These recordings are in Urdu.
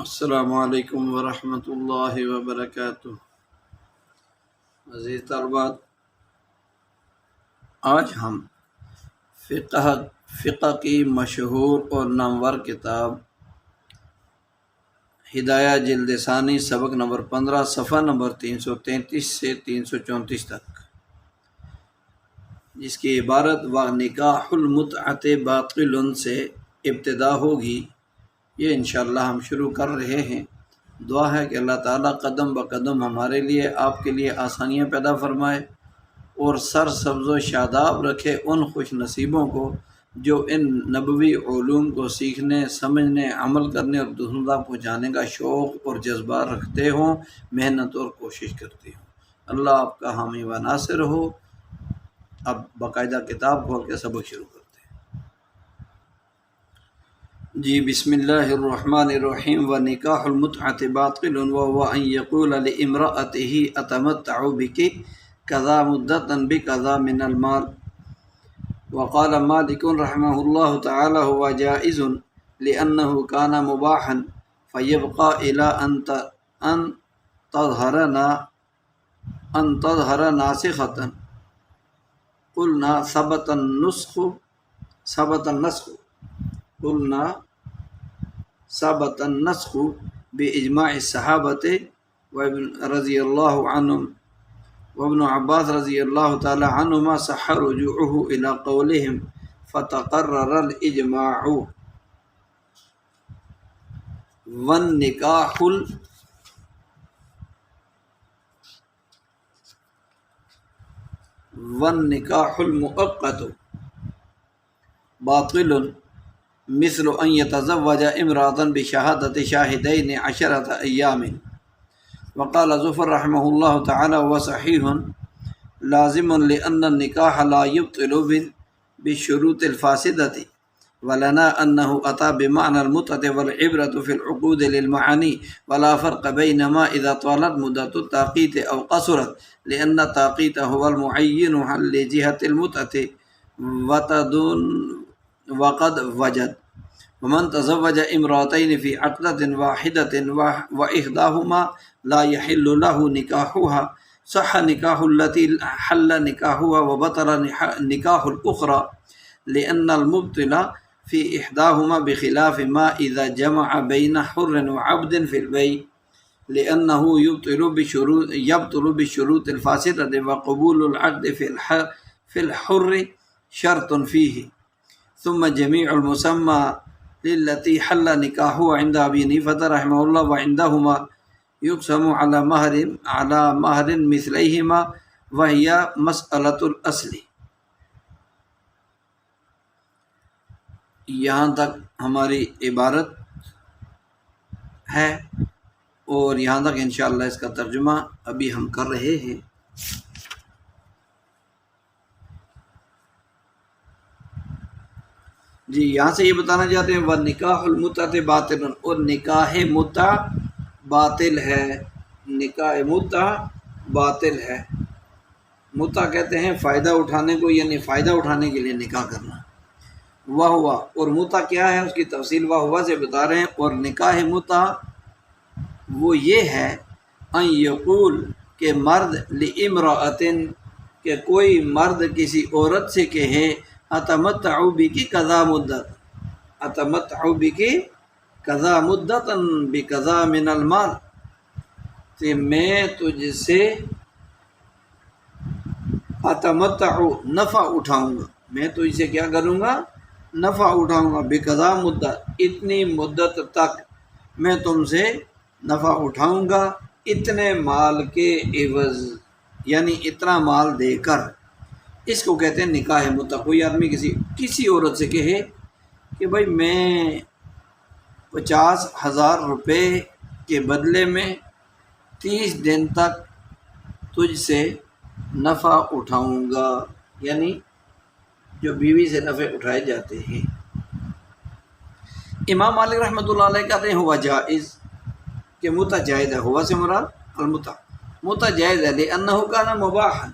السلام علیکم ورحمۃ اللہ وبرکاتہ۔ عزیز طالبات، آج ہم فقہ کی مشہور اور نامور کتاب ہدایہ جلد ثانی سبق نمبر 15 صفحہ نمبر 333 سے 334 تک، جس کی عبارت وَنِکَاحُ الْمُتْعَةِ بَاطِلٌ سے ابتدا ہوگی، یہ انشاءاللہ ہم شروع کر رہے ہیں۔ دعا ہے کہ اللہ تعالیٰ قدم بقدم ہمارے لیے آپ کے لیے آسانیاں پیدا فرمائے اور سر سبز و شاداب رکھے ان خوش نصیبوں کو جو ان نبوی علوم کو سیکھنے، سمجھنے، عمل کرنے اور دوسروں تک پہنچانے کا شوق اور جذبہ رکھتے ہوں، محنت اور کوشش کرتے ہوں۔ اللہ آپ کا حامی و ناصر ہو۔ اب باقاعدہ کتاب کھول کے سبق شروع کرتے ہیں۔ جی بسم اللہ الرحمن الرحیم۔ وَنِکَاحُ الْمُتْعَةِ بَاطِلٌ وَهُوَ أَنْ يَقُولَ لِامْرَأَتِهِ أَتَمَتَّعُ بِكِ كَذَا مُدَّةً بِكَذَا مِنَ الْمَالِ۔ وقال مالك رحمه الله تعالى هو جائز لأنه كان مباحا فيبقى إلى أن تظهر ناسخة قلنا ثبت النسخ بإجماع الصحابة رضي الله عنهم وابن عباس رضی اللہ تعالی عنہما صح رجوعه إلى قولهم فتقرر الإجماع۔ والنکاح المؤقت باطل مثل أن يتزوج امرأة بشهادة شاهدين 10 أيام۔ وقال ظفر رحمه الله تعالى وصحيح لازم لأن النكاح لا يبطل بالشروط الفاسدة، ولنا أنه أتى بمعنى المتعة والعبرة في العقود للمعاني، ولا فرق بينما إذا طالت مدة التعقيد أو قصرت، لأن التعقيد هو المعين لجهة المتعة وقد وجد. ومن تزوج امرأتين في عقدة واحدة وإحداهما لا يحل له نكاحها صح نكاح التي حل نكاحها وبطل نكاح الأخرى، لأن المبطل في إحداهما بخلاف ما إذا جمع بين حر وعبد في البيع، لأنه يبطل بالشروط الفاسدة، وقبول العقد في الحر شرط فيه. ثم جميع المسمى للتي حل نكاحه عند أبي حنيفة رحمه الله وعندهما يقسم على مهر مثليهما وهي مسألة الأصل۔ یہاں تک ہماری عبارت ہے اور یہاں تک انشاءاللہ اس کا ترجمہ ابھی ہم کر رہے ہیں۔ جی یہاں سے یہ بتانا چاہتے ہیں وَنِکَاحُ الْمُتْعَةِ بَاطِلٌ، اور نکاح متع باطل ہے۔ نکاح متع باطل ہے۔ متع کہتے ہیں فائدہ اٹھانے کو، یعنی فائدہ اٹھانے کے لیے نکاح کرنا۔ وَهُوَ، اور متع کیا ہے اس کی تفصیل وَهُوَ سے بتا رہے ہیں، اور نکاح متع وہ یہ ہے ان یقول کہ مرد لامرأۃ، کہ کوئی مرد کسی عورت سے کہے اتمتع بک کذا مدت، اتمتع بک کذا مدت بکذا من المال، کہ میں تجھ سے اتمتع نفع اٹھاؤں گا، میں تجھ سے کیا کروں گا؟ نفع اٹھاؤں گا، بقضا مدت، اتنی مدت تک میں تم سے نفع اٹھاؤں گا، اتنے مال کے عوض، یعنی اتنا مال دے کر۔ اس کو کہتے ہیں نکاح متع۔ کوئی آدمی کسی عورت سے کہے کہ بھائی میں 50,000 روپے کے بدلے میں 30 دن تک تجھ سے نفع اٹھاؤں گا، یعنی جو بیوی سے نفع اٹھائے جاتے ہیں۔ امام مالک رحمۃ اللہ علیہ کہتے ہیں ہوا جائز، کہ متع جائز ہے۔ ہوا سے مراد المتع، متع جائز ہے، لأنہ کان مباحا،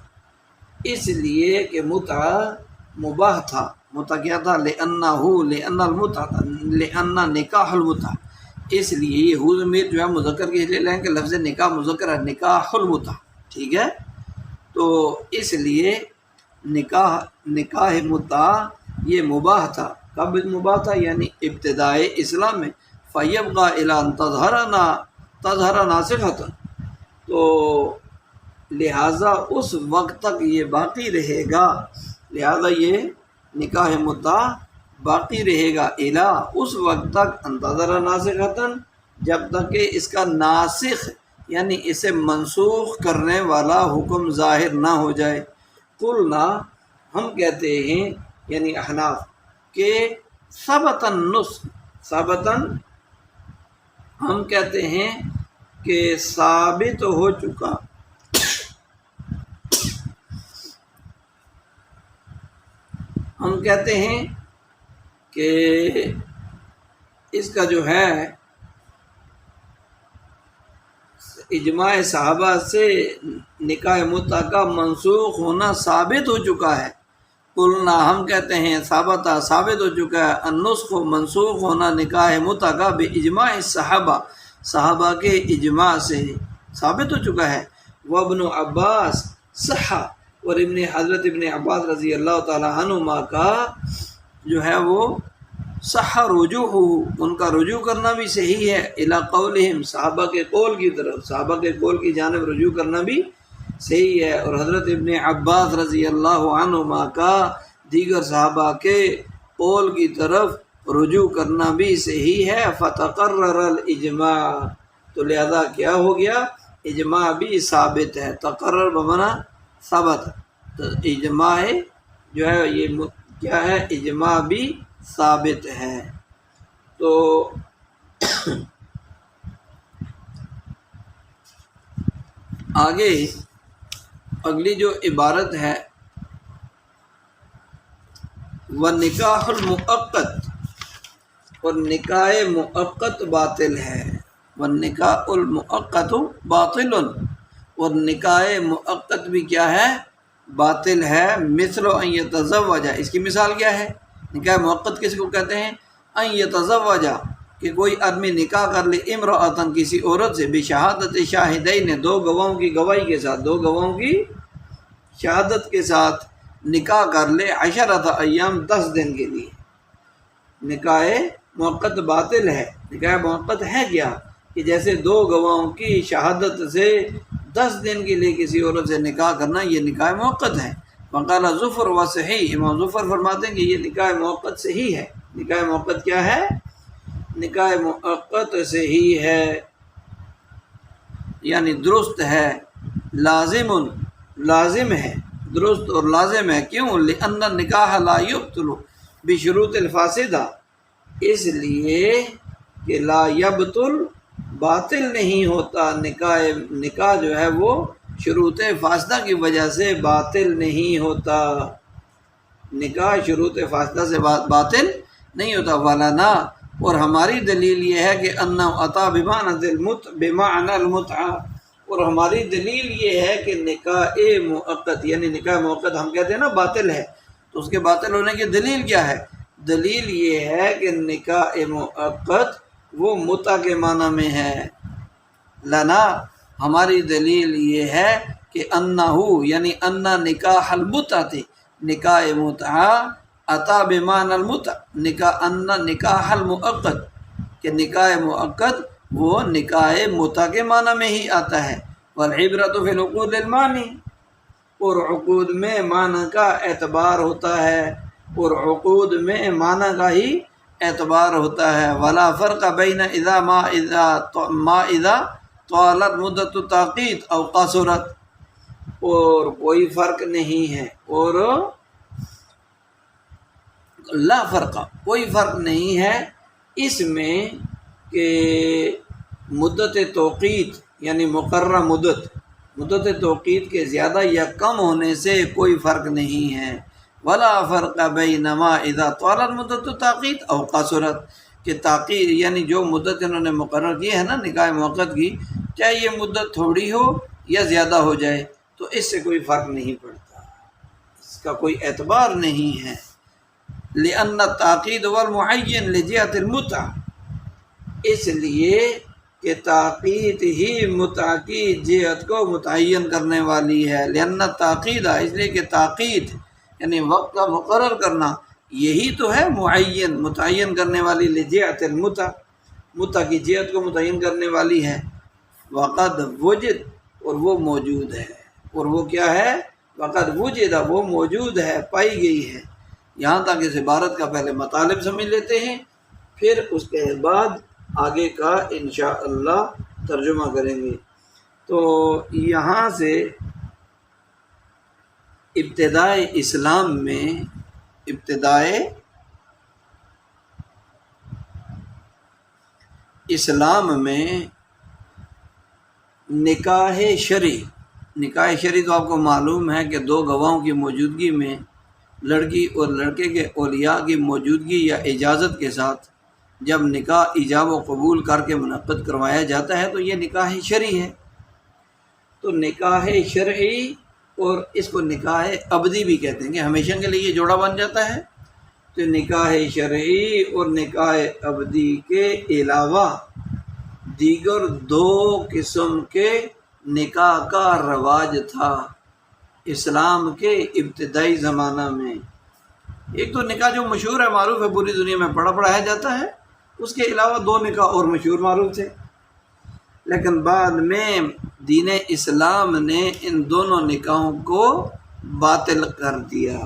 اس لیے کہ متع مباح تھا۔ متع کیا تھا؟ لأن نکاح المتع، اس لیے یہ ہو ضمیر جو ہے مذکر کے لیے لیں کہ لفظ نکاح مذکر ہے، نکاح المتع، ٹھیک ہے؟ تو اس لیے نکاح متع یہ مباح تھا۔ کب مباح تھا؟ یعنی ابتدائے اسلام میں۔ فیبقى الی ان تظہر ناسخۃ، تو لہٰذا اس وقت تک یہ باقی رہے گا، لہٰذا یہ نکاح متع باقی رہے گا الی اس وقت تک انتظر ناسخۃ، جب تک کہ اس کا ناسخ یعنی اسے منسوخ کرنے والا حکم ظاہر نہ ہو جائے۔ قلنا ہم کہتے ہیں یعنی احناف کہ ثبت النسخ، ثبتاً ہم کہتے ہیں کہ ثابت ہو چکا، ہم کہتے ہیں کہ اس کا جو ہے اجماع صحابہ سے نکاح متع کا منسوخ ہونا ثابت ہو چکا ہے۔ قلنا ہم کہتے ہیں ثابت ہو چکا ہے النسخ منسوخ ہونا نکاح متع کا باجماع صحابہ، صحابہ کے اجماع سے ثابت ہو چکا ہے۔ وابن عباس صح، اور حضرت ابن عباس رضی اللہ تعالی عنہما کا جو ہے وہ صح رجوع، ان کا رجوع کرنا بھی صحیح ہے، الی قولہم، صحابہ کے قول کی طرف، صحابہ کے قول کی جانب رجوع کرنا بھی صحیح ہے، اور حضرت ابن عباس رضی اللہ عنہما کا دیگر صحابہ کے قول کی طرف رجوع کرنا بھی صحیح ہے۔ فتقرر الاجماع، تو لہذا کیا ہو گیا؟ اجماع بھی ثابت ہے۔ تقرر بمعنی ثبت، تو اجماع جو ہے یہ کیا ہے؟ اجماع بھی ثابت ہے۔ تو آگے اگلی جو عبارت ہے وَالنِّکَاحُ الْمُؤَقَّتُ، اور نکاح مؤقت باطل ہے۔ وَالنِّکَاحُ الْمُؤَقَّتُ باطل، اور نکاح مؤقت بھی کیا ہے؟ باطل ہے۔ مثل ان یتزوج، اس کی مثال کیا ہے؟ نکاح مؤقت کس کو کہتے ہیں؟ ان یتزوج، کہ کوئی آدمی نکاح کر لے امرأتن، کسی عورت سے، بشہادت شاہدین، دو گواہوں کی گواہی کے ساتھ، دو گواہوں کی شہادت کے ساتھ نکاح کر لے، عشرۃ ایام، 10 دن کے لیے۔ نکاح مؤقت باطل ہے۔ نکاح مؤقت ہے کیا؟ کہ جیسے دو گواہوں کی شہادت سے 10 دن کے لیے کسی عورت سے نکاح کرنا، یہ نکاح مؤقت ہے۔ وقال ظفر و صحیح، امام ظفر فرماتے ہیں کہ یہ نکاح مؤقت صحیح ہے۔ نکاح مؤقت کیا ہے؟ نکاح مؤقت صحیح ہے، یعنی درست ہے، لازم ہے، درست اور لازم ہے۔ کیوں؟ لأن النکاح لا یبطل بشروط الفاسدہ، اس لیے کہ لا یبطل، باطل نہیں ہوتا، نکاح جو ہے وہ شروط فاسدہ کی وجہ سے باطل نہیں ہوتا، نکاح شروط فاسدہ سے باطل نہیں ہوتا۔ وَلَنَا، اور ہماری دلیل یہ ہے کہ أَنَّهُ أَتَى بِمَعْنَى الْمُتْعَةِ، اور ہماری دلیل یہ ہے کہ نکاح مؤقت، یعنی نکاح مؤقت ہم کہتے ہیں نا باطل ہے، تو اس کے باطل ہونے کی دلیل کیا ہے؟ دلیل یہ ہے کہ نکاح مؤقت وہ متع کے معنی میں ہے۔ لنا، ہماری دلیل یہ ہے کہ انہو، یعنی ان نکاح المتعۃ، نکاح متع، اتا بمعنی المتع، ان نکاح المؤقت، کہ نکاح مؤقت وہ نکاح متع کے معنی میں ہی آتا ہے۔ والعبرۃ فی العقود المعنی، اور عقود میں معنی کا اعتبار ہوتا ہے، اور عقود میں معنی کا ہی اعتبار ہوتا ہے۔ ولا فرق بین ما اذا طالت مدت التعقید او قصرت، اور کوئی فرق نہیں ہے، اور لا فرق، کوئی فرق نہیں ہے اس میں کہ مدت توقید یعنی مقررہ مدت توقید کے زیادہ یا کم ہونے سے کوئی فرق نہیں ہے۔ ولا فرق بین ما اذا طالت مدت التعقید او قصرت، کہ تاخیر یعنی جو مدت انہوں نے مقرر کی ہے نا نکاح موقت کی، چاہے یہ مدت تھوڑی ہو یا زیادہ ہو جائے تو اس سے کوئی فرق نہیں پڑتا، اس کا کوئی اعتبار نہیں ہے۔ لأن التعقید والمعین لجہت المتع، اس لیے کہ تاقید ہی متع کی جہت کو متعین کرنے والی ہے، لأن تاقید، اس لیے کہ تاقید یعنی وقت کا مقرر کرنا یہی تو ہے متعین کرنے والی لجہت المتع، متع کی جہت کو متعین کرنے والی ہے۔ وقد وجد، اور وہ موجود ہے، اور وہ کیا ہے؟ وقد وجد، وہ موجود ہے، پائی گئی ہے۔ یہاں تک اس عبارت کا پہلے مطالب سمجھ لیتے ہیں، پھر اس کے بعد آگے کا انشاءاللہ ترجمہ کریں گے۔ تو یہاں سے ابتدائے اسلام میں نکاح شرعی تو آپ کو معلوم ہے کہ دو گواہوں کی موجودگی میں لڑکی اور لڑکے کے اولیاء کی موجودگی یا اجازت کے ساتھ جب نکاح ایجاب و قبول کر کے منعقد کروایا جاتا ہے تو یہ نکاح شرعی ہے۔ تو نکاح شرعی، اور اس کو نکاح ابدی بھی کہتے ہیں کہ ہمیشہ کے لیے یہ جوڑا بن جاتا ہے۔ تو نکاح شرعی اور نکاح ابدی کے علاوہ دیگر دو قسم کے نکاح کا رواج تھا اسلام کے ابتدائی زمانہ میں۔ ایک تو نکاح جو مشہور ہے، معروف ہے، پوری دنیا میں پڑھایا جاتا ہے، اس کے علاوہ دو نکاح اور مشہور معروف تھے، لیکن بعد میں دین اسلام نے ان دونوں نکاحوں کو باطل کر دیا،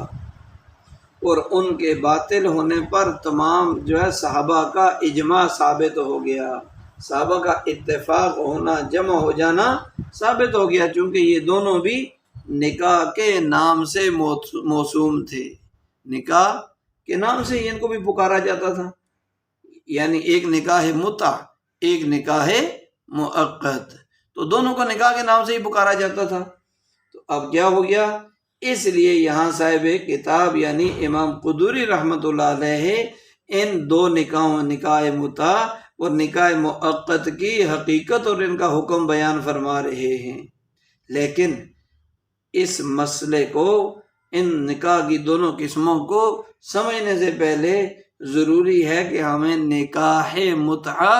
اور ان کے باطل ہونے پر تمام صحابہ کا اجماع ثابت ہو گیا، صحابہ کا اتفاق ہونا، جمع ہو جانا ثابت ہو گیا، چونکہ یہ دونوں بھی نکاح کے نام سے موسوم تھے، نکاح کے نام سے ان کو بھی پکارا جاتا تھا، یعنی ایک نکاح متع، ایک نکاح مؤقت، تو دونوں کو نکاح کے نام سے ہی پکارا جاتا تھا۔ تو اب کیا ہو گیا؟ اس لیے یہاں صاحب کتاب یعنی امام قدوری رحمۃ اللہ علیہ ان دو نکاحوں، نکاح متع اور نکاح مؤقت کی حقیقت اور ان کا حکم بیان فرما رہے ہیں، لیکن اس مسئلے کو، ان نکاح کی دونوں قسموں کو سمجھنے سے پہلے ضروری ہے کہ ہمیں نکاح متع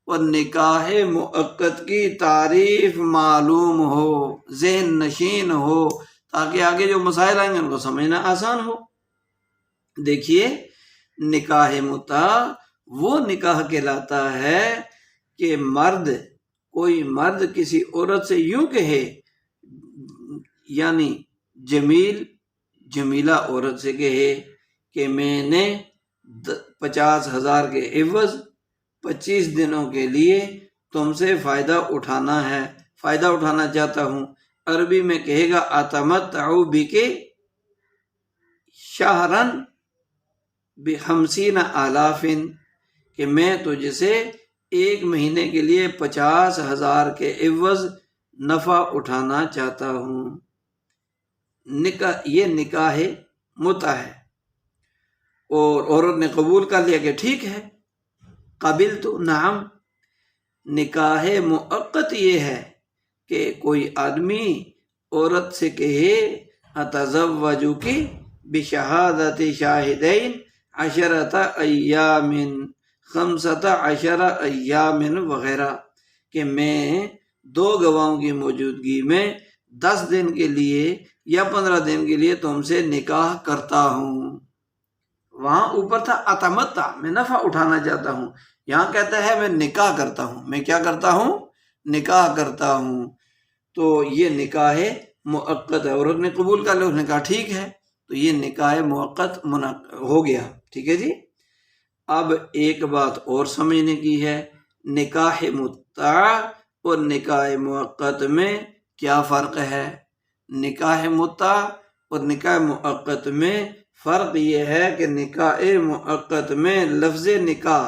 اور نکاح مؤقت کی تعریف معلوم ہو، ذہن نشین ہو، تاکہ آگے جو مسائل آئیں گے ان کو سمجھنا آسان ہو۔ دیکھیے، نکاح متع وہ نکاح کہلاتا ہے کہ کوئی مرد کسی عورت سے یوں کہے، یعنی جمیلہ عورت سے کہے کہ میں نے 50,000 کے عوض 25 دنوں کے لیے تم سے فائدہ اٹھانا چاہتا ہوں۔ عربی میں کہے گا اتمتع بک شہرا ب50,000، کہ میں تجھ سے 1 مہینے کے لیے 50,000 کے عوض نفع اٹھانا چاہتا ہوں۔ یہ نکاح متع ہے، اور عورت نے قبول کر لیا کہ ٹھیک ہے، قابل تو نعم۔ نکاح مؤقت یہ ہے کہ کوئی آدمی عورت سے کہے اتزوجک بشہادت شاہدین 10 ایام 15 ایام وغیرہ، کہ میں 2 گواہوں کی موجودگی میں 10 دن کے لیے یا 15 دن کے لیے تم سے نکاح کرتا ہوں۔ وہاں اوپر تھا اتمتع، میں نفع اٹھانا چاہتا ہوں، یہاں کہتا ہے میں نکاح کرتا ہوں، میں کیا کرتا ہوں؟ نکاح کرتا ہوں۔ تو یہ نکاح مؤقت ہے، عورت نے قبول کر لیا، اس نے کہا ٹھیک ہے، تو یہ نکاح مؤقت ہو گیا، ٹھیک ہے جی۔ اب ایک بات اور سمجھنے کی ہے، نکاح متع اور نکاح مؤقت میں کیا فرق ہے؟ نکاح متع اور نکاح مؤقت میں فرق یہ ہے کہ نکاح مؤقت میں لفظ نکاح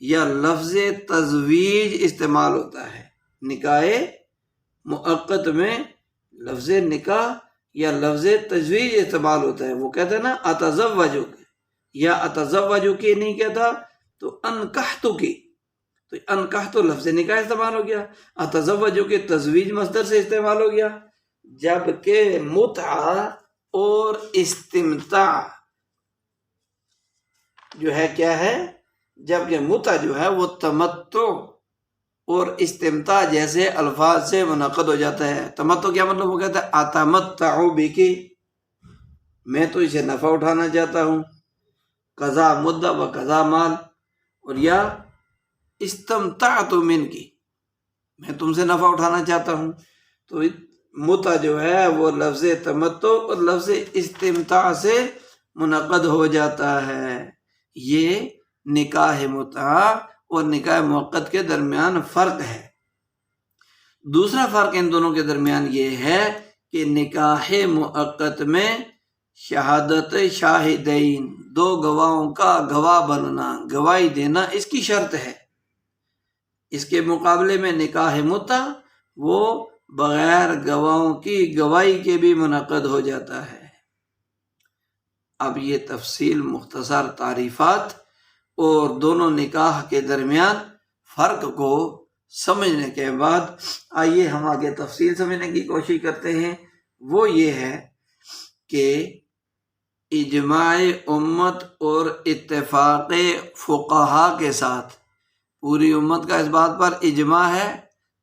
یا لفظ تزویج استعمال ہوتا ہے، نکاح مؤقت میں لفظ نکاح یا لفظ تزویج استعمال ہوتا ہے۔ وہ کہتے ہیں نا اتزوجک، یا اتزوجک نہیں کہتا تو انکحتک، تو انکحت لفظ نکاح استعمال ہو گیا، اتزوجک تزویج مصدر سے استعمال ہو گیا، جبکہ متع اور استمتاع جو ہے کیا ہے؟ جبکہ متع جو ہے وہ تمتع اور استمتاع جیسے الفاظ سے منعقد ہو جاتا ہے۔ تمتع کیا مطلب؟ وہ کہتا ہے اتمتع بکی، میں تو اسے نفع اٹھانا چاہتا ہوں، قضا مدہ و قضا مال، اور یا استمتعت من کی، میں تم سے نفع اٹھانا چاہتا ہوں۔ تو متع جو ہے وہ لفظ تمتع اور لفظ استمتاع سے منعقد ہو جاتا ہے۔ یہ نکاح متع اور نکاح موقت کے درمیان فرق ہے۔ دوسرا فرق ان دونوں کے درمیان یہ ہے کہ نکاح موقت میں شہادت شاہدین، دو گواہوں کا گواہ بننا، گواہی دینا اس کی شرط ہے۔ اس کے مقابلے میں نکاح متع وہ بغیر گواہوں کی گواہی کے بھی منعقد ہو جاتا ہے۔ اب یہ تفصیل مختصر تعریفات اور دونوں نکاح کے درمیان فرق کو سمجھنے کے بعد آئیے ہم آگے تفصیل سمجھنے کی کوشش کرتے ہیں۔ وہ یہ ہے کہ اجماع امت اور اتفاق فقہا کے ساتھ، پوری امت کا اس بات پر اجماع ہے،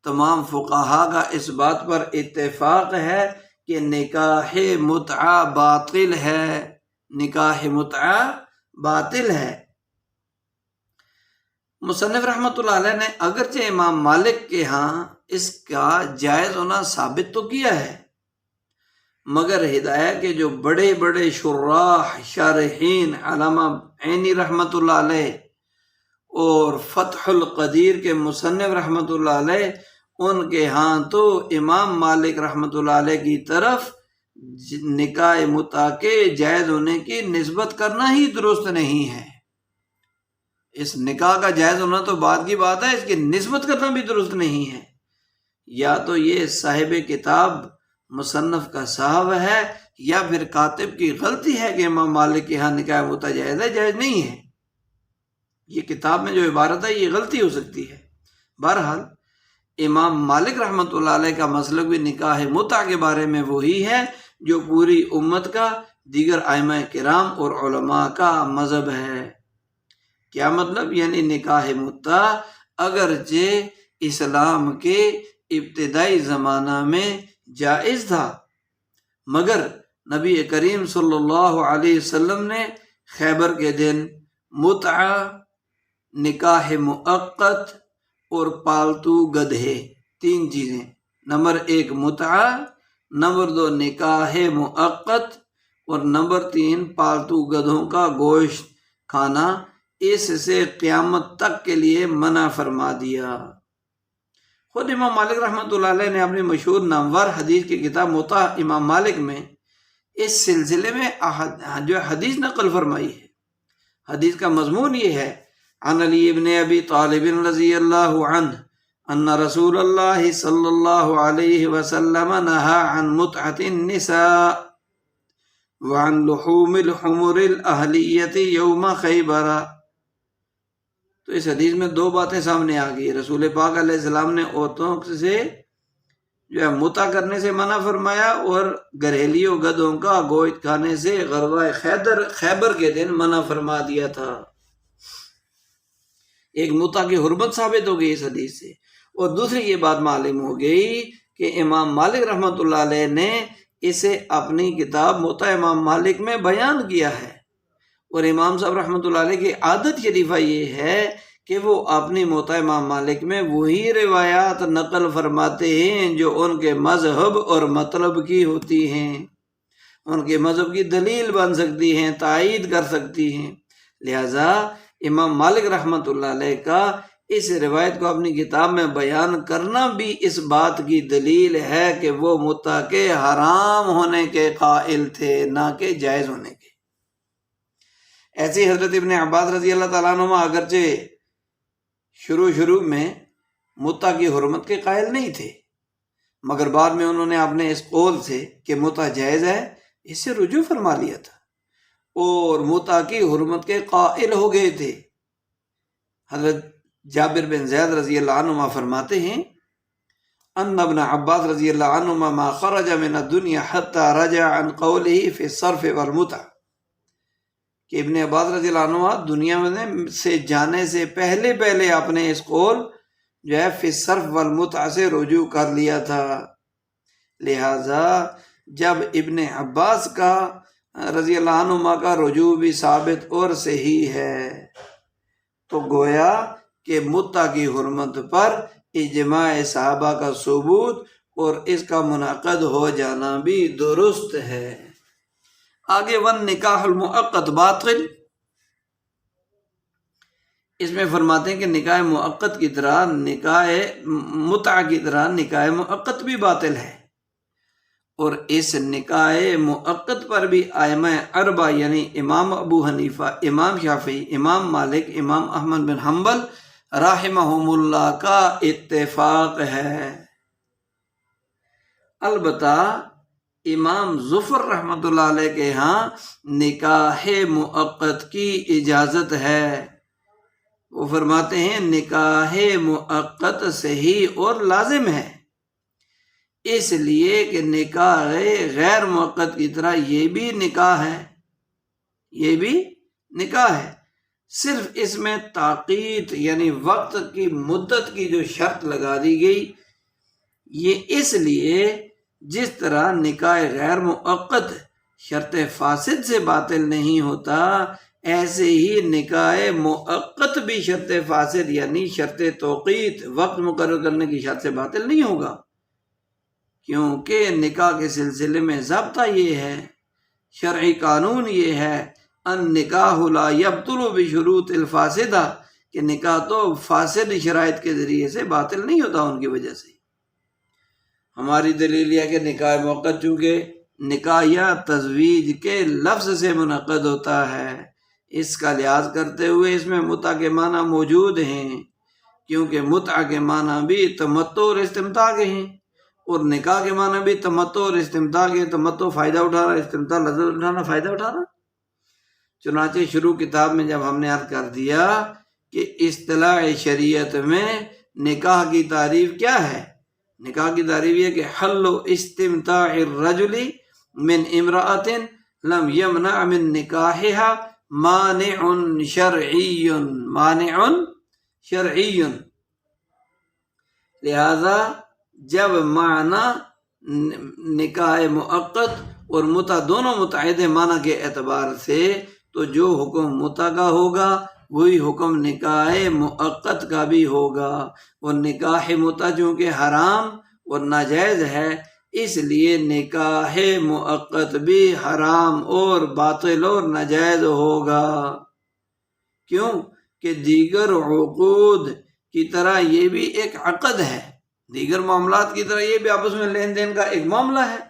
تمام فقہا کا اس بات پر اتفاق ہے کہ نکاح متع باطل ہے، نکاح متع باطل ہے۔ مصنف رحمۃ اللہ علیہ نے اگرچہ امام مالک کے ہاں اس کا جائز ہونا ثابت تو کیا ہے، مگر ہدایہ کے جو بڑے بڑے شراح شارحین، علامہ عینی رحمۃ اللہ علیہ اور فتح القدیر کے مصنف رحمۃ اللہ علیہ، ان کے ہاں تو امام مالک رحمۃ اللہ علیہ کی طرف نکاح متع کے جائز ہونے کی نسبت کرنا ہی درست نہیں ہے۔ اس نکاح کا جائز ہونا تو بعد کی بات ہے، اس کی نسبت کرنا بھی درست نہیں ہے۔ یا تو یہ صاحب کتاب مصنف کا صاحب ہے، یا پھر کاتب کی غلطی ہے کہ امام مالک کے ہاں نکاح متع جائز ہے، جائز نہیں ہے۔ یہ کتاب میں جو عبارت ہے یہ غلطی ہو سکتی ہے۔ بہرحال امام مالک رحمۃ اللہ علیہ کا مسلک بھی نکاح متع کے بارے میں وہی ہے جو پوری امت کا، دیگر ائمہ کرام اور علماء کا مذہب ہے۔ کیا مطلب؟ یعنی نکاح متع اگرچہ اسلام کے ابتدائی زمانہ میں جائز تھا، مگر نبی کریم صلی اللہ علیہ وسلم نے خیبر کے دن متع، نکاح مؤقت اور پالتو گدھے، تین چیزیں، نمبر 1 متع، نمبر 2 نکاح مؤقت، اور نمبر 3 پالتو گدھوں کا گوشت کھانا، اس سے قیامت تک کے لیے منع فرما دیا۔ خود امام مالک رحمۃ اللہ علیہ نے اپنی مشہور نامور حدیث کی کتاب متع امام مالک میں اس سلسلے میں جو حدیث نقل فرمائی ہے۔ حدیث کا مضمون یہ ہے: عن علی ابن ابی طالب رضی اللہ عنہ ان رسول اللہ صلی اللہ علیہ وسلم نہى عن متعة النساء وعن لحوم الحمر الاہلیۃ یوم خیبر۔ تو اس حدیث میں دو باتیں سامنے آ گئی۔ رسول پاک علیہ السلام نے عورتوں سے جو ہے متع کرنے سے منع فرمایا، اور گھریلو گدھوں کا گوشت کھانے سے غزوہ خیبر کے دن منع فرما دیا تھا۔ ایک متع کی حرمت ثابت ہو گئی اس حدیث سے، اور دوسری یہ بات معلوم ہو گئی کہ امام مالک رحمۃ اللہ علیہ نے اسے اپنی کتاب متع امام مالک میں بیان کیا ہے، اور امام صاحب رحمۃ اللہ علیہ کی عادت شریفہ یہ ہے کہ وہ اپنی متع امام مالک میں وہی روایات نقل فرماتے ہیں جو ان کے مذہب اور مطلب کی ہوتی ہیں، ان کے مذہب کی دلیل بن سکتی ہیں، تائید کر سکتی ہیں۔ لہذا امام مالک رحمۃ اللہ علیہ کا اس روایت کو اپنی کتاب میں بیان کرنا بھی اس بات کی دلیل ہے کہ وہ متع کے حرام ہونے کے قائل تھے، نہ کہ جائز ہونے کے۔ ایسے حضرت ابن عباس رضی اللہ تعالیٰ عنہ اگرچہ شروع میں متع کی حرمت کے قائل نہیں تھے، مگر بعد میں انہوں نے اپنے اس قول سے کہ متع جائز ہے اس سے رجوع فرما لیا تھا، اور متع کی حرمت کے قائل ہو گئے تھے۔ حضرت جابر بن زید رضی اللہ عنہما فرماتے ہیں ان ابن عباس رضی اللہ عنہما ما خرج من الدنیا حتی رجع عن قوله فی الصرف والمتع، کہ ابن عباس رضی اللہ عنہ دنیا میں سے جانے سے پہلے آپ نے اس قول جو ہے فی الصرف والمتع سے رجوع کر لیا تھا۔ لہذا جب ابن عباس کا رضی اللہ عنہما کا رجوع بھی ثابت اور صحیح ہے تو گویا کہ متع کی حرمت پر اجماع صحابہ کا ثبوت اور اس کا منعقد ہو جانا بھی درست ہے۔ آگے والنکاح المؤقت باطل، اس میں فرماتے ہیں کہ نکاح مؤقت کی طرح نکاح متع کی طرح نکاح مؤقت بھی باطل ہے، اور اس نکاح مؤقت پر بھی ائمہ اربعہ یعنی امام ابو حنیفہ، امام شافعی، امام مالک، امام احمد بن حنبل رحمہم اللہ کا اتفاق ہے۔ البتہ امام ظفر رحمۃ اللہ علیہ کے ہاں نکاح مؤقت کی اجازت ہے۔ وہ فرماتے ہیں نکاح مؤقت صحیح اور لازم ہے، اس لیے کہ نکاح غیر مؤقت کی طرح یہ بھی نکاح ہے، یہ بھی نکاح ہے، صرف اس میں تاقیت یعنی وقت کی مدت کی جو شرط لگا دی گئی، یہ اس لیے جس طرح نکاح غیر مؤقت شرط فاسد سے باطل نہیں ہوتا، ایسے ہی نکاح مؤقت بھی شرط فاسد یعنی شرط توقیت وقت مقرر کرنے کی شرط سے باطل نہیں ہوگا، کیونکہ نکاح کے سلسلے میں ضابطہ یہ ہے، شرعی قانون یہ ہے، النکاح لا یبطل بشروط الفاسدہ، کہ نکاح تو فاسد شرائط کے ذریعے سے باطل نہیں ہوتا ان کی وجہ سے۔ ہماری دلیل یہ کہ نکاح موقت چونکہ نکاح یا تزویج کے لفظ سے منعقد ہوتا ہے، اس کا لحاظ کرتے ہوئے اس میں متع کے معنی موجود ہیں، کیونکہ متع کے معنی بھی تمتع اور استمتاع کے ہیں، اور نکاح کے معنی بھی تمتع اور استمتاع کے۔ تمتع فائدہ اٹھانا، استمتاع لذت اٹھانا، فائدہ اٹھانا۔ چنانچہ شروع کتاب میں جب ہم نے عرض کر دیا کہ اصطلاح شریعت میں نکاح کی تعریف کیا ہے، نکاح کی تعریف یہ کہ حل استمتاع الرجل من امرأة لم يمنع من نکاحها مانع شرعی، مانع شرعی۔ لہذا جب معنی نکاح مؤقت اور متع دونوں متعدد معنی کے اعتبار سے، تو جو حکم متع کا ہوگا وہی حکم نکاح مؤقت کا بھی ہوگا، اور نکاح متع چونکہ حرام اور ناجائز ہے، اس لیے نکاح مؤقت بھی حرام اور باطل اور ناجائز ہوگا۔ کیوں کہ دیگر عقود کی طرح یہ بھی ایک عقد ہے، دیگر معاملات کی طرح یہ بھی آپس میں لین دین کا ایک معاملہ ہے،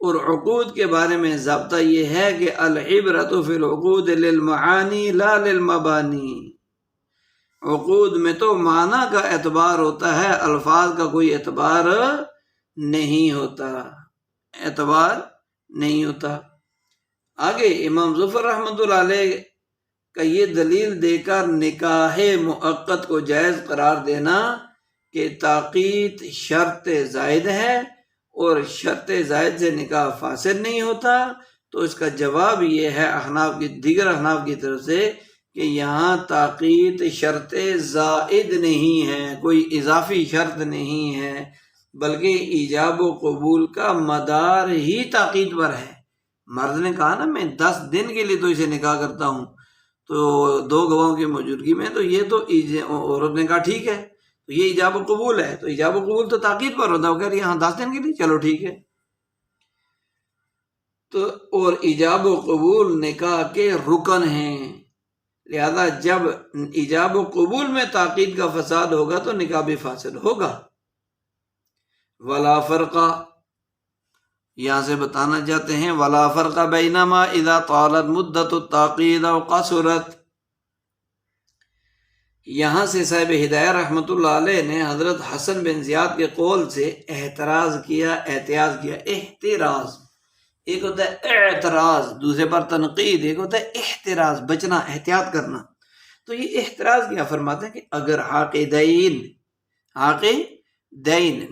اور عقود کے بارے میں ضابطہ یہ ہے کہ العبرۃ فی العقود للمعانی لا للمبانی، عقود میں تو معنی کا اعتبار ہوتا ہے، الفاظ کا کوئی اعتبار نہیں ہوتا، اعتبار نہیں ہوتا۔ آگے امام ظفر رحمۃ اللہ علیہ کا یہ دلیل دے کر نکاح مؤقت کو جائز قرار دینا کہ تاقیت شرط زائد ہے اور شرط زائد سے نکاح فاسد نہیں ہوتا، تو اس کا جواب یہ ہے احناف کی، دیگر احناف کی طرف سے، کہ یہاں تاقیت شرط زائد نہیں ہے، کوئی اضافی شرط نہیں ہے، بلکہ ایجاب و قبول کا مدار ہی تاقیت پر ہے۔ مرد نے کہا نا میں 10 دن کے لیے تو اسے نکاح کرتا ہوں، تو 2 گواہوں کی موجودگی میں، تو یہ تو عورت نے کہا ٹھیک ہے، تو یہ ایجاب و قبول ہے، تو ایجاب و قبول تو تاقید پر ہوتا ہے، وہ کہہ رہی ہے ہاں 10 دن کے لیے چلو ٹھیک ہے۔ تو اور ایجاب و قبول نکاح کے رکن ہیں، لہذا جب ایجاب و قبول میں تاقید کا فساد ہوگا تو نکاح بھی فاسد ہوگا۔ ولا فرق، یہاں سے بتانا چاہتے ہیں ولا فرق بینما اذا طالت مدت التاقید او قصرت، یہاں سے صاحب ہدایہ رحمۃ اللہ علیہ نے حضرت حسن بن زیاد کے قول سے احتراز کیا، احتراز ایک ہوتا ہے اعتراض، دوسرے پر تنقید، ایک ہوتا ہے احتراز، بچنا، احتیاط کرنا۔ تو یہ احتراز کیا فرماتے ہیں کہ اگر عاقدین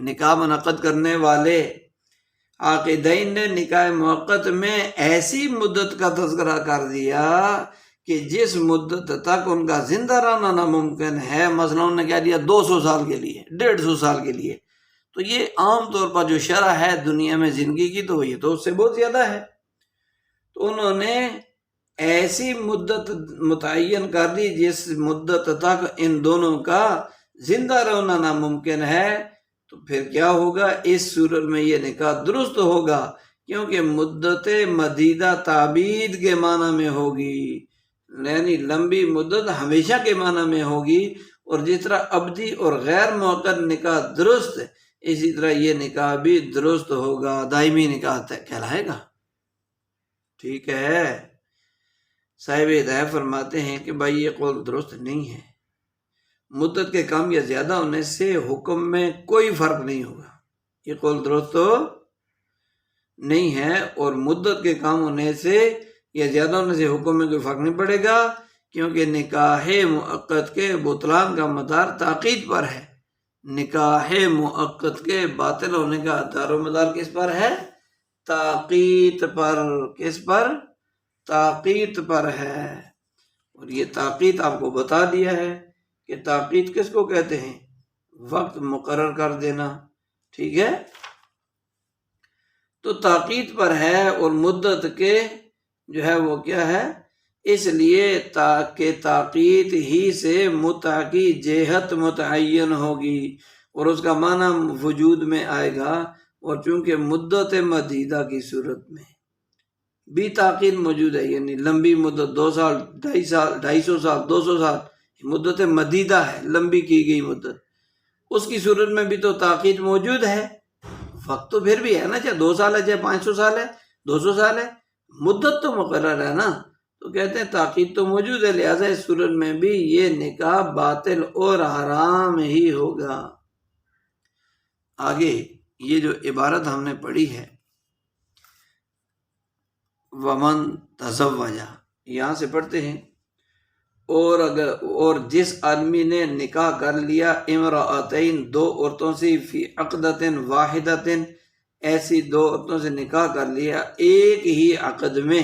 نکاح منعقد کرنے والے عاقدین نے نکاح موقت میں ایسی مدت کا تذکرہ کر دیا کہ جس مدت تک ان کا زندہ رہنا ناممکن ہے، مثلا انہوں نے کہہ دیا 200 سال کے لیے، 150 سال کے لیے، تو یہ عام طور پر جو شرح ہے دنیا میں زندگی کی تو یہ تو اس سے بہت زیادہ ہے۔ تو انہوں نے ایسی مدت متعین کر دی جس مدت تک ان دونوں کا زندہ رہنا ناممکن ہے، تو پھر کیا ہوگا؟ اس صورت میں یہ نکاح درست ہوگا، کیونکہ مدت مدیدہ تعبید کے معنی میں ہوگی، یعنی لمبی مدت ہمیشہ کے معنی میں ہوگی، اور جس طرح ابدی اور غیر موقت نکاح درست، اسی طرح یہ نکاح بھی درست ہوگا، دائمی نکاح کہلائے گا۔ ٹھیک ہے، صاحب ہدایت فرماتے ہیں کہ بھائی یہ قول درست نہیں ہے، مدت کے کم یا زیادہ ہونے سے حکم میں کوئی فرق نہیں ہوگا، یہ قول درست تو نہیں ہے، اور مدت کے کم ہونے سے یا زیادہ ہونے سے حکم میں کوئی فرق نہیں پڑے گا، کیونکہ نکاح مؤقت کے بطلان کا مدار تاقید پر ہے، نکاح مؤقت کے باطل ہونے کا دار و مدار کس پر ہے؟ تاقید پر۔ کس پر؟ تاقید پر ہے، اور یہ تاقید آپ کو بتا دیا ہے کہ تاقید کس کو کہتے ہیں؟ وقت مقرر کر دینا، ٹھیک ہے؟ تو تاقید پر ہے، اور مدت کے جو ہے وہ کیا ہے؟ اس لیے تاکہ تاقید ہی سے متع کی جہت متعین ہوگی اور اس کا معنی وجود میں آئے گا، اور چونکہ مدت مدیدہ کی صورت میں بھی تاقید موجود ہے، یعنی لمبی مدت 2 سال، 2.5 سال، 250 سال، 200 سال، مدت مدیدہ ہے، لمبی کی گئی مدت، اس کی صورت میں بھی تو تاقید موجود ہے، وقت تو پھر بھی ہے نا، چاہے 2 سال ہے، چاہے 500 سال ہے، 200 سال ہے، مدت تو مقرر ہے نا، تو کہتے ہیں تاقید تو موجود ہے، لہٰذا اس صورت میں بھی یہ نکاح باطل اور حرام ہی ہوگا۔ آگے یہ جو عبارت ہم نے پڑھی ہے ومن تزوجہ، یہاں سے پڑھتے ہیں اور جس آدمی نے نکاح کر لیا امرأتین، 2 عورتوں سے، فی عقدۃ واحدۃ، ایسی 2 عورتوں سے نکاح کر لیا ایک ہی عقد میں،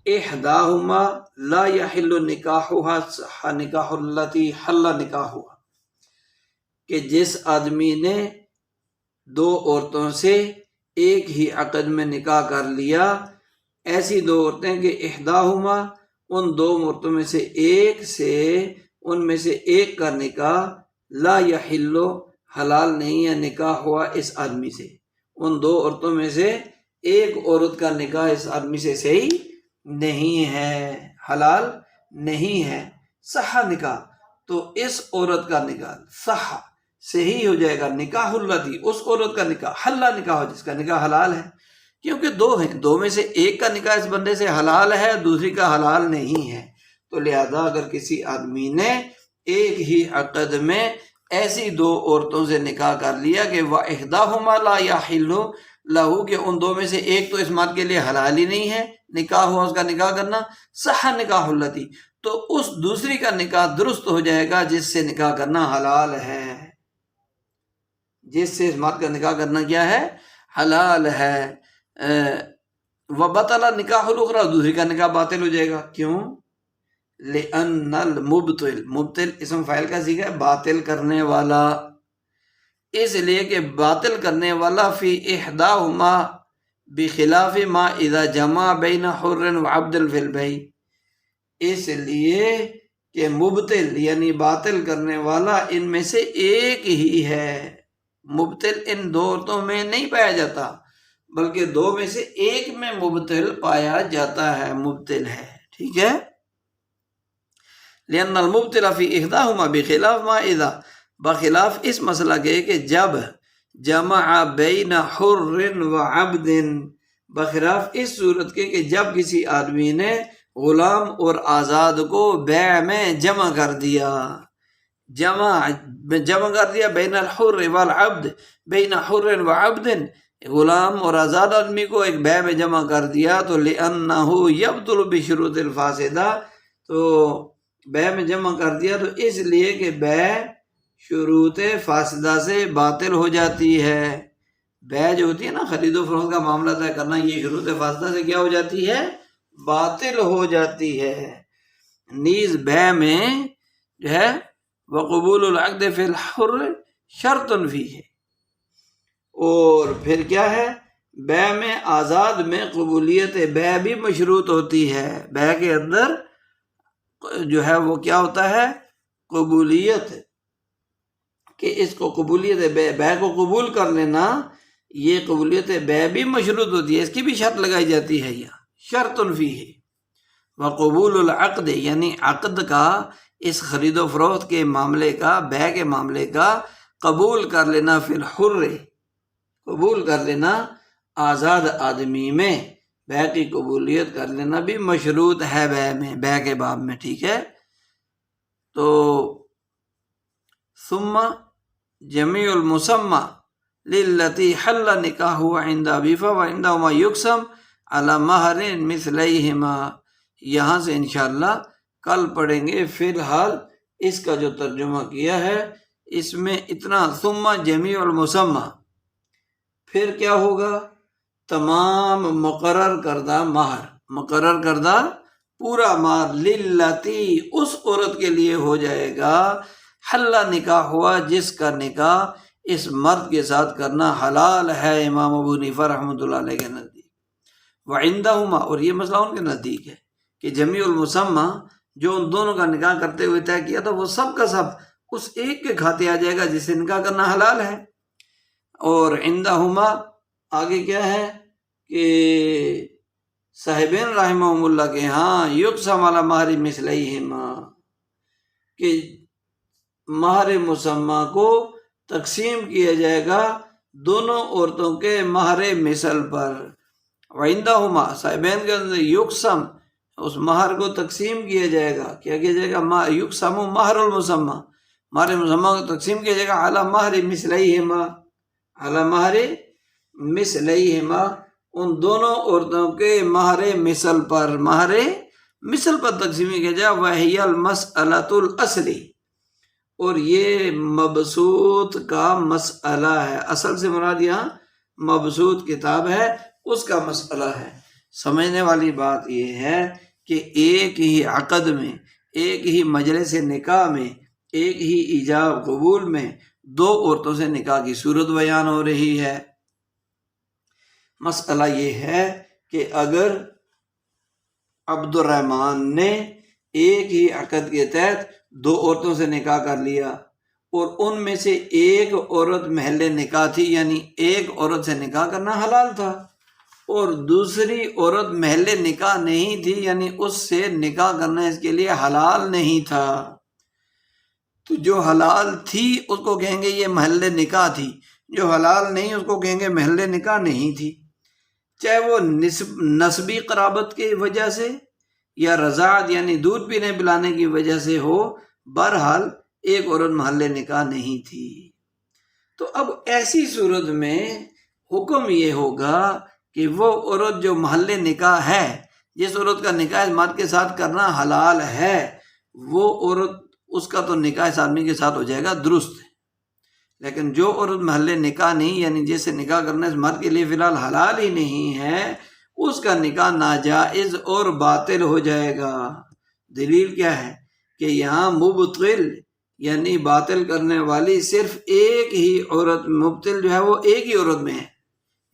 احداہما لا یحل نکاحها نکاح التی حل نکاحها، کہ جس آدمی نے 2 عورتوں سے ایک ہی عقد میں نکاح کر لیا، ایسی 2 عورتیں کہ احداہما، ان 2 عورتوں میں سے ایک سے، ان میں سے ایک کا نکاح لا یحل، حلال نہیں ہے، نکاح ہوا اس آدمی سے، ان 2 عورتوں میں سے ایک عورت کا نکاح اس آدمی سے صحیح نہیں ہے، حلال نہیں ہے، صح نکاح، تو اس عورت کا نکاح صح صحیح ہو جائے گا، نکاح التی، اس عورت کا نکاح، حل نکاح، جس کا نکاح حلال ہے، کیونکہ 2 ہیں، 2 میں سے ایک کا نکاح اس بندے سے حلال ہے، دوسری کا حلال نہیں ہے، تو لہذا اگر کسی آدمی نے ایک ہی عقد میں ایسی 2 عورتوں سے نکاح کر لیا کہ وَإِحْدَاهُمَا لَا يَحِلُّ لَهُ، کہ ان 2 میں سے ایک تو اس مرد کے لیے حلال ہی نہیں ہے نکاح ہوا اس کا نکاح کرنا، صح نکاح التی، تو اس دوسری کا نکاح درست ہو جائے گا جس سے نکاح کرنا حلال ہے، جس سے اس مرد کا نکاح کرنا کیا ہے؟ حلال ہے۔ وَبَطَلَ نِكَاحُ الْأُخْرَى، دوسری کا نکاح باطل ہو جائے گا، کیوں؟ لِأَنَّ الْمُبْطِلَ، مبطل اسم فاعل کا صیغہ ہے، باطل کرنے والا، اس لیے کہ باطل کرنے والا فی احداہما بخلاف ما اذا جمع بین حر و عبد فی البیع، اس لیے کہ مبطل یعنی باطل کرنے والا ان میں سے ایک ہی ہے، مبطل ان 2 عورتوں میں نہیں پایا جاتا، بلکہ 2 میں سے ایک میں مبطل پایا جاتا ہے، مبطل ہے، ٹھیک ہے؟ لأن المبطل فی احداہما بخلاف ما اذا، بخلاف اس مسئلہ کے کہ جب جمع بین حر و عبد، بخلاف اس صورت کے کہ جب کسی آدمی نے غلام اور آزاد کو بیع میں جمع کر دیا، جمع کر دیا بین الحر والعبد، بین حر و عبد، غلام اور آزاد آدمی کو ایک بیع میں جمع کر دیا، تو لِأَنَّهُ يَبْطُلُ بِشُرُوطِ الْفَاسِدَةِ، تو بیع میں جمع کر دیا تو اس لیے کہ بیع شروط فاسدہ سے باطل ہو جاتی ہے، بے جو ہوتی ہے نا خرید و فروخت کا معاملہ طے کرنا، یہ شروط فاسدہ سے کیا ہو جاتی ہے؟ باطل ہو جاتی ہے۔ نیز بے میں جو ہے وقبول العقد فی الحر شرط فیہ، اور پھر کیا ہے، بے میں آزاد میں قبولیت بے بھی مشروط ہوتی ہے۔ بے کے اندر جو ہے وہ کیا ہوتا ہے؟ قبولیت، کہ اس کو قبولیت بے کو قبول کر لینا، یہ قبولیت بے بھی مشروط ہوتی ہے، اس کی بھی شرط لگائی جاتی ہے یہاں، شرط فیہ۔ وقبول العقد یعنی عقد کا، اس خرید و فروخت کے معاملے کا، بے کے معاملے کا قبول کر لینا، فی الحر قبول کر لینا آزاد آدمی میں، بے کی قبولیت کر لینا بھی مشروط ہے بے میں، بے کے باب میں، ٹھیک ہے۔ تو ثم جمیع المسمى للتی حل نکاح عند ابی فعندهما یقسم علی مہر مثلیہما۔ یہاں سے انشاءاللہ کل پڑھیں گے۔ فی الحال اس کا جو ترجمہ کیا ہے اس میں اتنا، ثم جمیع المسمى، پھر کیا ہوگا؟ تمام مقرر کردہ مہر، مقرر کردہ پورا مہر، للتی اس عورت کے لیے ہو جائے گا، حل نکاح ہوا جس کا نکاح اس مرد کے ساتھ کرنا حلال ہے امام ابو حنیفہ رحمۃ اللہ علیہ کے نزدیک۔ وعندہما، اور یہ مسئلہ ان کے نزدیک ہے کہ جمیع المسمى جو ان دونوں کا نکاح کرتے ہوئے طے کیا تھا وہ سب کا سب اس ایک کے کھاتے آ جائے گا جس سے نکاح کرنا حلال ہے۔ اور عندہما آگے کیا ہے کہ صاحبین رحمہم اللہ کے ہاں یقسم علی مہر مثلیہما، کہ مہر مسمى کو تقسیم کیا جائے گا دونوں عورتوں کے مہر مثل پر۔ وعندہما صاحبین کے اندر یقسم، اس مہر کو تقسیم کیا جائے گا، کیا کیا جائے گا؟ یقسم مہر المسمى، مہر مسمى کو تقسیم کیا جائے گا علی مہر مثلیہما، علی مہر مثلیہما، ان دونوں عورتوں کے مہر مثل پر، مہر مثل پر تقسیم کیا جائے۔ وہی المسألۃ الاصلی، اور یہ مبسوط کا مسئلہ ہے، اصل سے مراد یہاں مبسوط کتاب ہے، اس کا مسئلہ ہے۔ سمجھنے والی بات یہ ہے کہ ایک ہی عقد میں، ایک ہی مجلس نکاح میں، ایک ہی ایجاب قبول میں دو عورتوں سے نکاح کی صورت بیان ہو رہی ہے۔ مسئلہ یہ ہے کہ اگر عبد الرحمن نے ایک ہی عقد کے تحت دو عورتوں سے نکاح کر لیا، اور ان میں سے ایک عورت محل نکاح تھی، یعنی ایک عورت سے نکاح کرنا حلال تھا، اور دوسری عورت محل نکاح نہیں تھی، یعنی اس سے نکاح کرنا اس کے لیے حلال نہیں تھا، تو جو حلال تھی اس کو کہیں گے یہ محل نکاح تھی، جو حلال نہیں اس کو کہیں گے محل نکاح نہیں تھی، چاہے وہ نسبی قرابت کی وجہ سے یا رضاعت یعنی دودھ پینے پلانے کی وجہ سے ہو، بہرحال ایک عورت محل نکاح نہیں تھی۔ تو اب ایسی صورت میں حکم یہ ہوگا کہ وہ عورت جو محل نکاح ہے، جس عورت کا نکاح اس مرد کے ساتھ کرنا حلال ہے، وہ عورت، اس کا تو نکاح اس آدمی کے ساتھ ہو جائے گا درست ہے، لیکن جو عورت محل نکاح نہیں، یعنی جس سے نکاح کرنا اس مرد کے لیے فی الحال حلال ہی نہیں ہے، اس کا نکاح ناجائز اور باطل ہو جائے گا۔ دلیل کیا ہے کہ یہاں مبطل یعنی باطل کرنے والی صرف ایک ہی عورت، مبطل جو ہے وہ ایک ہی عورت میں ہے،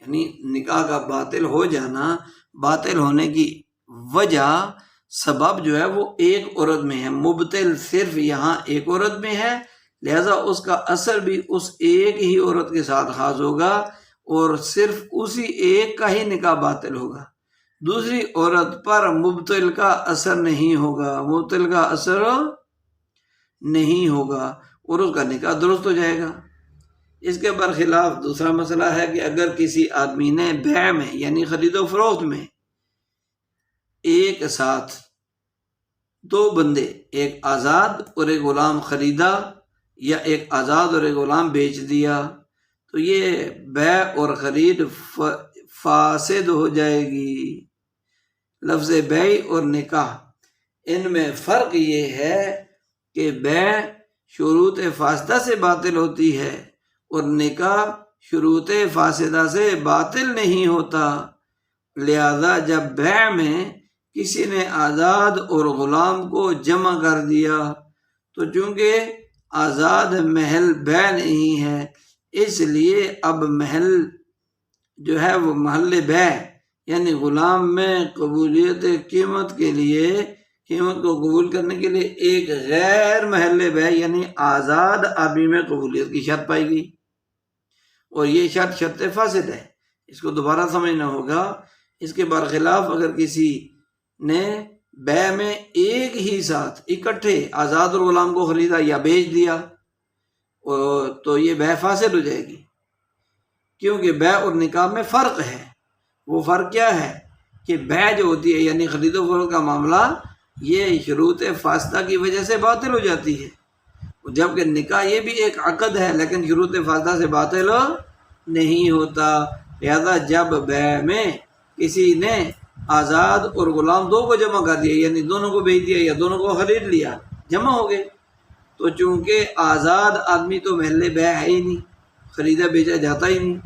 یعنی نکاح کا باطل ہو جانا، باطل ہونے کی وجہ، سبب جو ہے وہ ایک عورت میں ہے، مبطل صرف یہاں ایک عورت میں ہے، لہذا اس کا اثر بھی اس ایک ہی عورت کے ساتھ خاص ہوگا، اور صرف اسی ایک کا ہی نکاح باطل ہوگا، دوسری عورت پر مبطل کا اثر نہیں ہوگا، مبطل کا اثر نہیں ہوگا، اور اس کا نکاح درست ہو جائے گا۔ اس کے برخلاف دوسرا مسئلہ ہے کہ اگر کسی آدمی نے بیع میں یعنی خرید و فروخت میں ایک ساتھ دو بندے، ایک آزاد اور ایک غلام خریدا، یا ایک آزاد اور ایک غلام بیچ دیا، تو یہ بیع اور خرید فاسد ہو جائے گی۔ لفظ بیع اور نکاح، ان میں فرق یہ ہے کہ بیع شروط فاسدہ سے باطل ہوتی ہے، اور نکاح شروط فاسدہ سے باطل نہیں ہوتا، لہذا جب بیع میں کسی نے آزاد اور غلام کو جمع کر دیا تو چونکہ آزاد محل بیع نہیں ہے، اس لیے اب محل جو ہے وہ محل بیع یعنی غلام میں قبولیت قیمت کے لیے، قیمت کو قبول کرنے کے لیے ایک غیر محل بیع یعنی آزاد آدمی میں قبولیت کی شرط پائی گئی، اور یہ شرط فاسد ہے۔ اس کو دوبارہ سمجھنا ہوگا۔ اس کے برخلاف اگر کسی نے بیع میں ایک ہی ساتھ اکٹھے آزاد اور غلام کو خریدا یا بیچ دیا تو یہ بیع فاسد ہو جائے گی، کیونکہ بیع اور نکاح میں فرق ہے۔ وہ فرق کیا ہے کہ بیع جو ہوتی ہے یعنی خرید و فروخت کا معاملہ، یہ شروط فاسدہ کی وجہ سے باطل ہو جاتی ہے، جبکہ نکاح یہ بھی ایک عقد ہے لیکن شروط فاسدہ سے باطل نہیں ہوتا۔ لہذا جب بیع میں کسی نے آزاد اور غلام دو کو جمع کر دیا یعنی دونوں کو بیچ دیا یا دونوں کو خرید لیا، جمع ہو گئے، تو چونکہ آزاد آدمی تو محل بیع ہے ہی نہیں، خریدا بیچا جاتا ہی نہیں،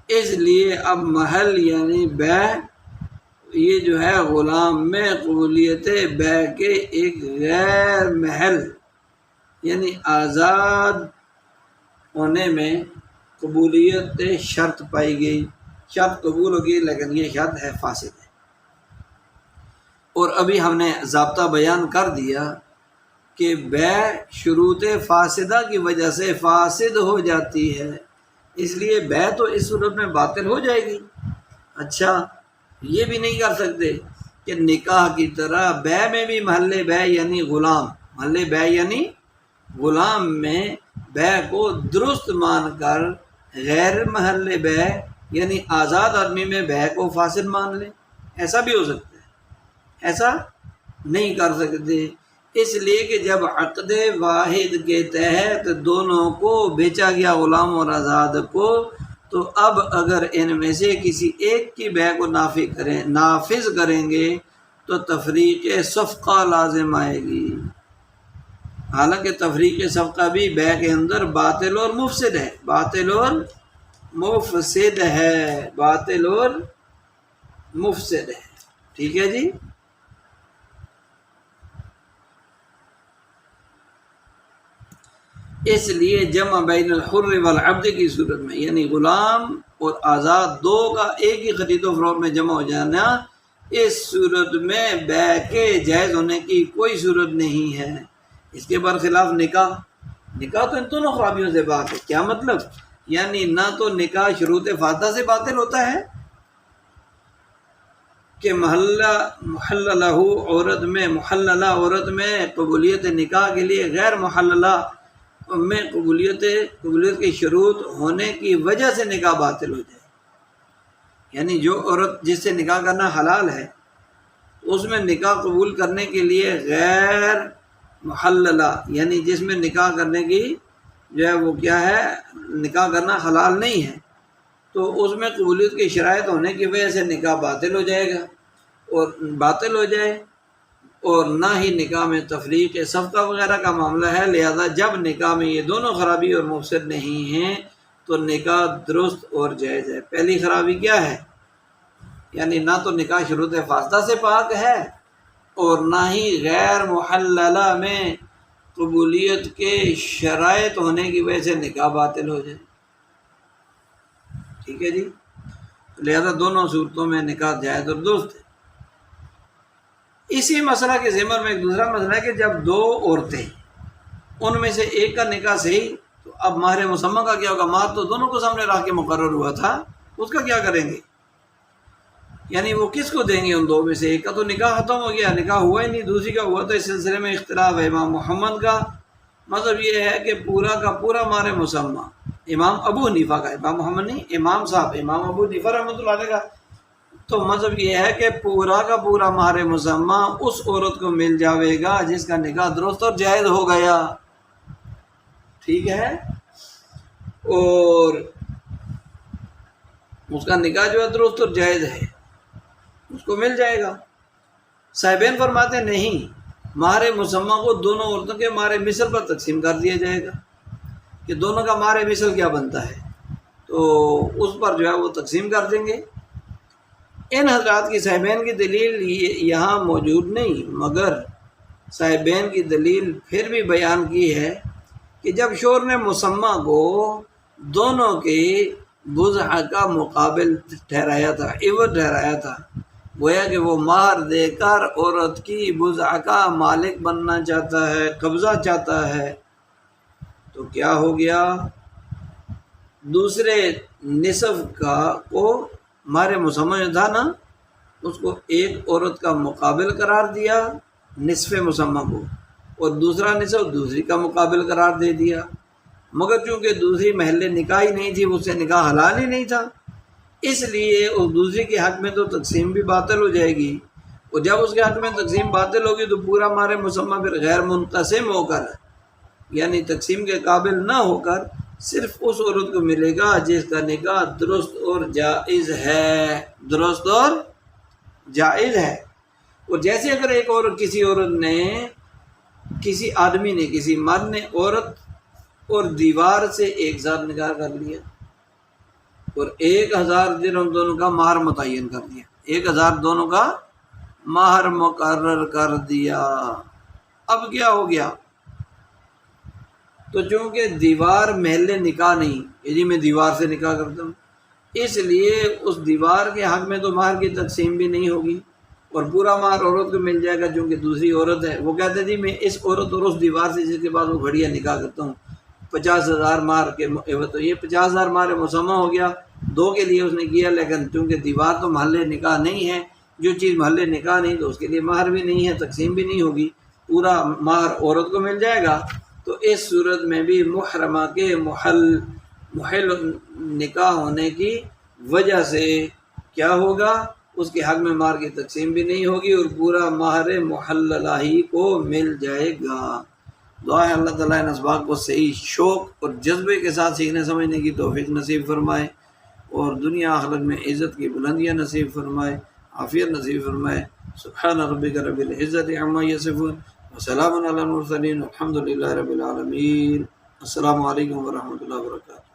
اس لیے اب محل یعنی بیع یہ جو ہے غلام میں قبولیت بیع کے ایک غیر محل یعنی آزاد ہونے میں قبولیت شرط پائی گئی، شرط قبول ہوگی لیکن یہ شرط ہے فاسد ہے۔ اور ابھی ہم نے ضابطہ بیان کر دیا کہ بیع شروط فاسدہ کی وجہ سے فاسد ہو جاتی ہے، اس لیے بیع تو اس صورت میں باطل ہو جائے گی۔ اچھا، یہ بھی نہیں کر سکتے کہ نکاح کی طرح بیع میں بھی محل بیع یعنی غلام، محل بیع یعنی غلام میں بیع کو درست مان کر غیر محل بیع یعنی آزاد آدمی میں بیع کو فاسد مان لیں، ایسا بھی ہو سکتا ہے؟ ایسا نہیں کر سکتے، اس لیے کہ جب عقد واحد کے تحت دونوں کو بیچا گیا غلام اور آزاد کو، تو اب اگر ان میں سے کسی ایک کی بیع کو نافذ کریں گے تو تفریق صفقہ لازم آئے گی، حالانکہ تفریق صفقہ بھی بیع کے اندر باطل اور مفسد ہے، باطل اور مفسد ہے، باطل اور مفسد ہے۔ ٹھیک ہے جی۔ اس لیے جمع بین الحر والعبد کی صورت میں یعنی غلام اور آزاد دو کا ایک ہی خرید و فروخت میں جمع ہو جانا، اس صورت میں بیع کے جائز ہونے کی کوئی صورت نہیں ہے۔ اس کے برخلاف نکاح تو ان دونوں خرابیوں سے پاک ہے۔ کیا مطلب؟ یعنی نہ تو نکاح شروط فاسدہ سے باطل ہوتا ہے کہ محللہ عورت میں قبولیت نکاح کے لیے غیر محللہ میں قبولیت کی شروط ہونے کی وجہ سے نکاح باطل ہو جائے، یعنی جو عورت جس سے نکاح کرنا حلال ہے اس میں نکاح قبول کرنے کے لیے غیر محللہ یعنی جس میں نکاح کرنے کی جو ہے وہ کیا ہے، نکاح کرنا حلال نہیں ہے، تو اس میں قبولیت کی شرائط ہونے کی وجہ سے نکاح باطل ہو جائے گا اور باطل ہو جائے، اور نہ ہی نکاح میں تفریق صفقہ وغیرہ کا معاملہ ہے۔ لہذا جب نکاح میں یہ دونوں خرابی اور مفسد نہیں ہیں تو نکاح درست اور جائز ہے۔ پہلی خرابی کیا ہے؟ یعنی نہ تو نکاح شروط فاسدہ سے پاک ہے اور نہ ہی غیر محللہ میں قبولیت کے شرائط ہونے کی وجہ سے نکاح باطل ہو جائے۔ ٹھیک ہے جی۔ لہذا دونوں صورتوں میں نکاح جائز اور درست ہے۔ اسی مسئلہ کے ضمن میں ایک دوسرا مسئلہ ہے کہ جب دو عورتیں ان میں سے ایک کا نکاح صحیح، تو اب مہر مسمہ کا کیا ہوگا؟ مہر تو دونوں کو سامنے رکھ کے مقرر ہوا تھا، اس کا کیا کریں گے؟ یعنی وہ کس کو دیں گے؟ ان دو میں سے ایک کا تو نکاح ختم ہو گیا، نکاح ہوا ہی نہیں، دوسری کا ہوا، تو اس سلسلے میں اختلاف ہے۔ امام محمد کا مطلب یہ ہے کہ پورا کا پورا مہر مسمہ، امام ابو حنیفہ کا، امام محمد نہیں، امام صاحب امام ابو حنیفہ رحمۃ اللہ علیہ کا تو مطلب یہ ہے کہ پورا کا پورا مہر مسمہ اس عورت کو مل جاوے گا جس کا نکاح درست اور جائز ہو گیا۔ ٹھیک ہے، اور اس کا نکاح جو ہے درست اور جائز ہے، اس کو مل جائے گا۔ صاحبین فرماتے نہیں، مہر مسمہ کو دونوں عورتوں کے مہر مثل پر تقسیم کر دیا جائے گا کہ دونوں کا مہر مثل کیا بنتا ہے، تو اس پر جو ہے وہ تقسیم کر دیں گے۔ ان حضرات کی صاحبین کی دلیل یہاں موجود نہیں، مگر صاحبین کی دلیل پھر بھی بیان کی ہے کہ جب شور نے مسمہ کو دونوں کے بضع کا مقابل ٹھہرایا تھا، عوض ٹھہرایا تھا، گویا کہ وہ مہر دے کر عورت کی بضع کا مالک بننا چاہتا ہے، قبضہ چاہتا ہے، تو کیا ہو گیا؟ دوسرے نصف کو مہر مسمہ جو تھا نا، اس کو ایک عورت کا مقابل قرار دیا نصف مسمہ کو، اور دوسرا نصف دوسری کا مقابل قرار دے دیا، مگر چونکہ دوسری محل نکاح ہی نہیں تھی، اس سے نکاح حلال ہی نہیں تھا، اس لیے اس دوسری کے حق میں تو تقسیم بھی باطل ہو جائے گی، اور جب اس کے حق میں تقسیم باطل ہوگی تو پورا مہر مسمہ پھر غیر منقسم ہو کر، یعنی تقسیم کے قابل نہ ہو کر صرف اس عورت کو ملے گا جس کا نکاح درست اور جائز ہے، درست اور جائز ہے۔ اور جیسے اگر ایک عورت کسی آدمی نے کسی مرد نے عورت اور دیوار سے ایک ساتھ نکاح کر لیا اور 1000 درہم دونوں کا مہر متعین کر دیا، 1000 دونوں کا مہر مقرر کر دیا، اب کیا ہو گیا؟ تو چونکہ دیوار محل نکاح نہیں، یعنی میں دیوار سے نکاح کرتا ہوں، اس لیے اس دیوار کے حق میں تو مہر کی تقسیم بھی نہیں ہوگی، اور پورا مہر عورت کو مل جائے گا چونکہ دوسری عورت ہے۔ وہ کہتے جی میں اس عورت اور اس دیوار سے جس کے بعد وہ گھڑیاں نکاح کرتا ہوں 50,000 مہر کے، تو یہ 50,000 مہر مسمہ ہو گیا، 2 کے لیے اس نے کیا، لیکن چونکہ دیوار تو محل نکاح نہیں ہے، جو چیز محل نکاح نہیں تو اس کے لیے مہر بھی نہیں ہے، تقسیم بھی نہیں ہوگی، پورا مہر عورت کو مل جائے گا۔ تو اس صورت میں بھی محرمہ کے محل نکاح ہونے کی وجہ سے کیا ہوگا؟ اس کے حق میں مہر کی تقسیم بھی نہیں ہوگی اور پورا مہر محللہ ہی کو مل جائے گا۔ دعا ہے اللہ تعالیٰ ان اسباق کو صحیح شوق اور جذبے کے ساتھ سیکھنے سمجھنے کی توفیق نصیب فرمائے، اور دنیا آخرت میں عزت کی بلندیاں نصیب فرمائے، عافیت نصیب فرمائے۔ سبحان ربک رب العزت عما یصفون وسلام علی المرسلین والحمد للہ رب العالمین۔ السلام علیکم ورحمۃ اللہ وبرکاتہ۔